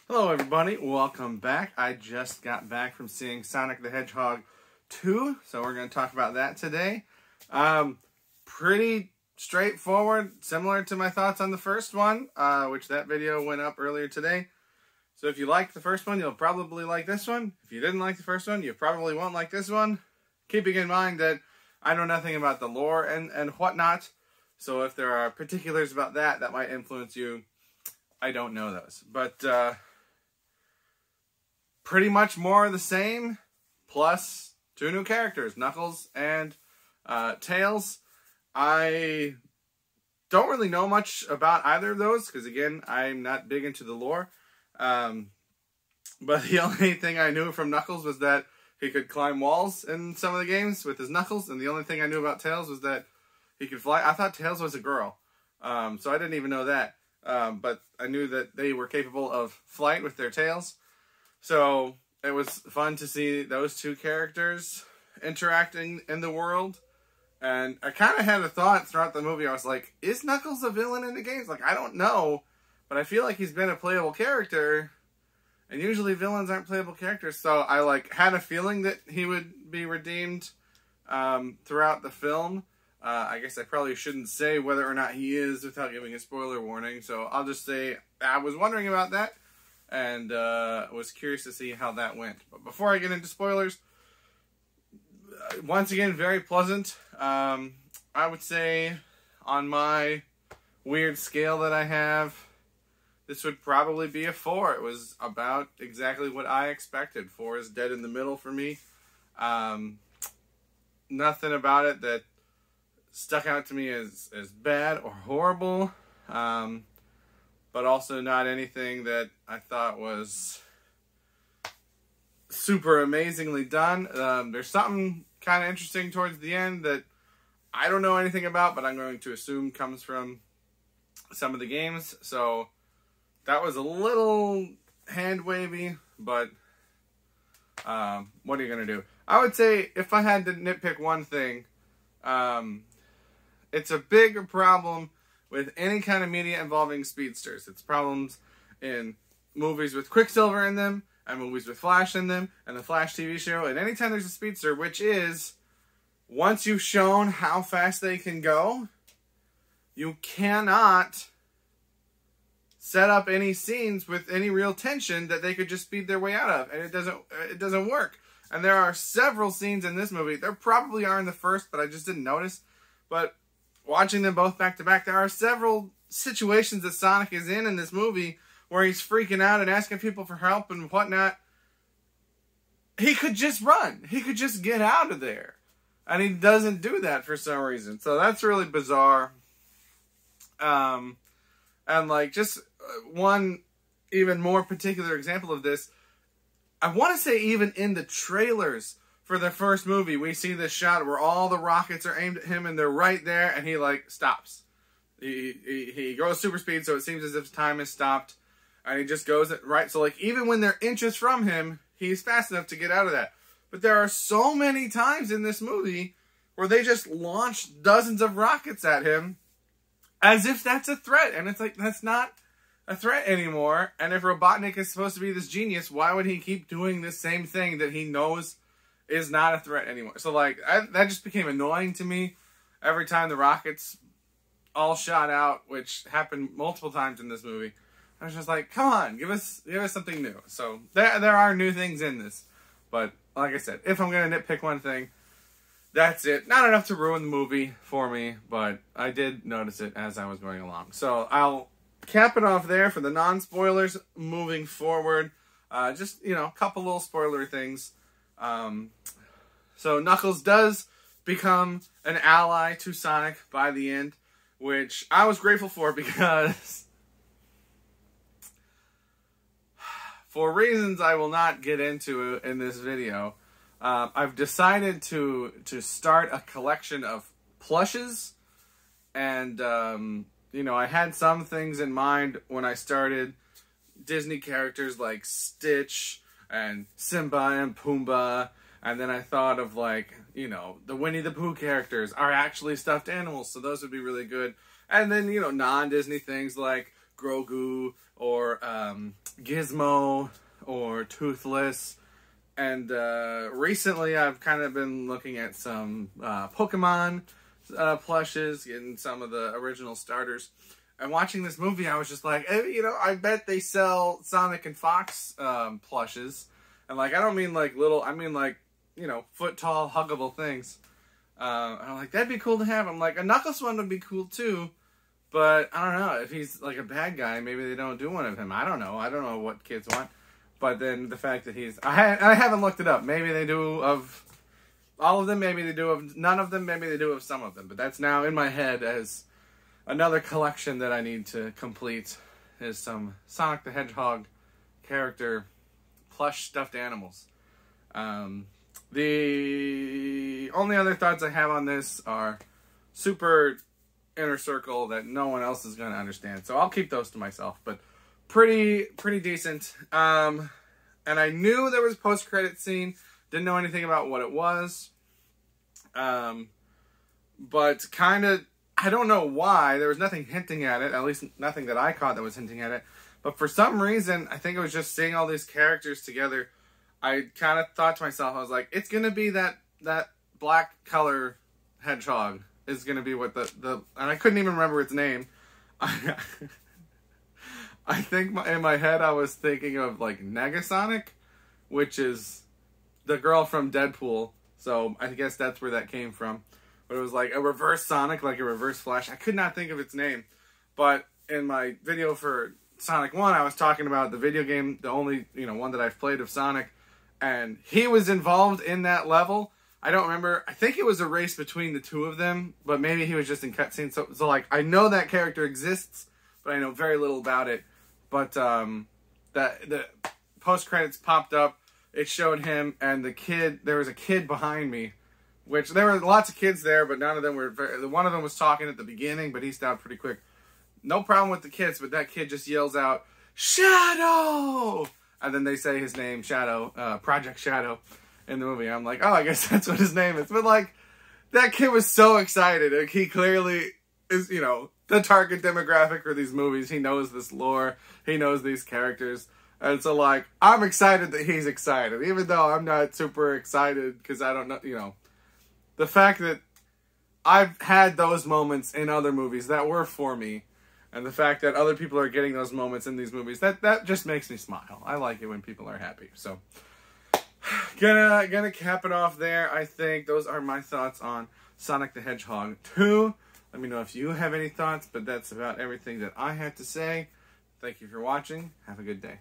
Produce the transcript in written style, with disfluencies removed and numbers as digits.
Hello everybody, welcome back. I just got back from seeing Sonic the Hedgehog 2, so we're going to talk about that today. Pretty straightforward, similar to my thoughts on the first one, which that video went up earlier today. So if you liked the first one, you'll probably like this one. If you didn't like the first one, you probably won't like this one. Keeping in mind that I know nothing about the lore and whatnot, so if there are particulars about that might influence you, I don't know those. But, pretty much more of the same, plus two new characters, Knuckles and Tails. I don't really know much about either of those, because again, I'm not big into the lore. But the only thing I knew from Knuckles was that he could climb walls in some of the games with his knuckles, and the only thing I knew about Tails was that he could fly. I thought Tails was a girl, so I didn't even know that. But I knew that they were capable of flight with their tails. So it was fun to see those two characters interacting in the world. And I kind of had a thought throughout the movie. I was like, is Knuckles a villain in the games? Like, I don't know. But I feel like he's been a playable character. And usually villains aren't playable characters. So I had a feeling that he would be redeemed throughout the film. I guess I probably shouldn't say whether or not he is without giving a spoiler warning. So I'll just say I was wondering about that. And was curious to see how that went. But before I get into spoilers, once again, very pleasant. I would say on my weird scale that I have, this would probably be a 4. It was about exactly what I expected. 4 is dead in the middle for me. Nothing about it that stuck out to me as bad or horrible. But also not anything that I thought was super amazingly done. There's something kind of interesting towards the end that I don't know anything about, but I'm going to assume comes from some of the games. So that was a little hand-wavy, but what are you going to do? I would say if I had to nitpick one thing, it's a bigger problem with any kind of media involving speedsters. It's problems in movies with Quicksilver in them, and movies with Flash in them, and the Flash TV show, and anytime there's a speedster, which is, once you've shown how fast they can go, you cannot set up any scenes with any real tension that they could just speed their way out of, and it doesn't work. And there are several scenes in this movie, there probably are in the first, but I just didn't notice, but watching them both back to back, there are several situations that Sonic is in this movie where he's freaking out and asking people for help and whatnot. He could just run. He could just get out of there. And he doesn't do that for some reason. So that's really bizarre. And just one even more particular example of this, I want to say even in the trailers for the first movie, we see this shot where all the rockets are aimed at him and they're right there, and he stops. He goes super speed, so it seems as if time has stopped, and he just goes right. So even when they're inches from him, he's fast enough to get out of that. But there are so many times in this movie where they just launch dozens of rockets at him as if that's a threat, and it's like, that's not a threat anymore. And if Robotnik is supposed to be this genius, why would he keep doing this same thing that he knows is not a threat anymore? So that just became annoying to me every time the rockets all shot out, which happened multiple times in this movie. I was just like, come on, give us something new. So there are new things in this, but like I said, if I'm gonna nitpick one thing, that's it. Not enough to ruin the movie for me, but I did notice it as I was going along. So I'll cap it off there for the non-spoilers. Moving forward, just a couple little spoilery things. So Knuckles does become an ally to Sonic by the end, which I was grateful for, because for reasons I will not get into in this video, I've decided to start a collection of plushes, and I had some things in mind when I started. Disney characters like Stitch and Simba and Pumbaa, and then I thought of the Winnie the Pooh characters are actually stuffed animals, so those would be really good. And then, non-Disney things like Grogu or Gizmo or Toothless. And recently I've kind of been looking at some Pokemon plushes, getting some of the original starters. And watching this movie, I was just like, you know, I bet they sell Sonic and Fox plushes. And, like, I don't mean, like, little, I mean, like, you know, foot-tall, huggable things. And I'm like, that'd be cool to have. I'm like, a Knuckles one would be cool, too. But, I don't know, if he's, like, a bad guy, maybe they don't do one of him. I don't know what kids want. But then the fact that he's, I haven't looked it up. Maybe they do of all of them, maybe they do of none of them, maybe they do of some of them. But that's now in my head as another collection that I need to complete is some Sonic the Hedgehog character plush stuffed animals. The only other thoughts I have on this are super inner circle that no one else is going to understand. So I'll keep those to myself, but pretty decent. And I knew there was a post-credit scene. Didn't know anything about what it was. But kind of, I don't know why. There was nothing hinting at it. At least nothing that I caught that was hinting at it. But for some reason, I think it was just seeing all these characters together. I kind of thought to myself, I was like, it's going to be that black color hedgehog is going to be what the and I couldn't even remember its name. I think in my head I was thinking of like Negasonic, which is the girl from Deadpool. So I guess that's where that came from. But it was like a reverse Sonic, like a reverse Flash. I could not think of its name. But in my video for Sonic 1, I was talking about the video game, the only, you know, one that I've played of Sonic. And he was involved in that level. I don't remember. I think it was a race between the two of them. But maybe he was just in cutscenes. So like, I know that character exists, but I know very little about it. But the post-credits popped up. It showed him and the kid. There was a kid behind me. Which, there were lots of kids there, but none of them were one of them was talking at the beginning, but he stopped pretty quick. No problem with the kids, but that kid just yells out, Shadow! And then they say his name, Shadow, Project Shadow, in the movie. I'm like, oh, I guess that's what his name is. But, like, that kid was so excited. Like, he clearly is, you know, the target demographic for these movies. He knows this lore. He knows these characters. And so, like, I'm excited that he's excited, even though I'm not super excited because I don't know, you know. The fact that I've had those moments in other movies that were for me, and the fact that other people are getting those moments in these movies, that just makes me smile. I like it when people are happy. So, gonna cap it off there. I think those are my thoughts on Sonic the Hedgehog 2. Let me know if you have any thoughts, but that's about everything that I had to say. Thank you for watching. Have a good day.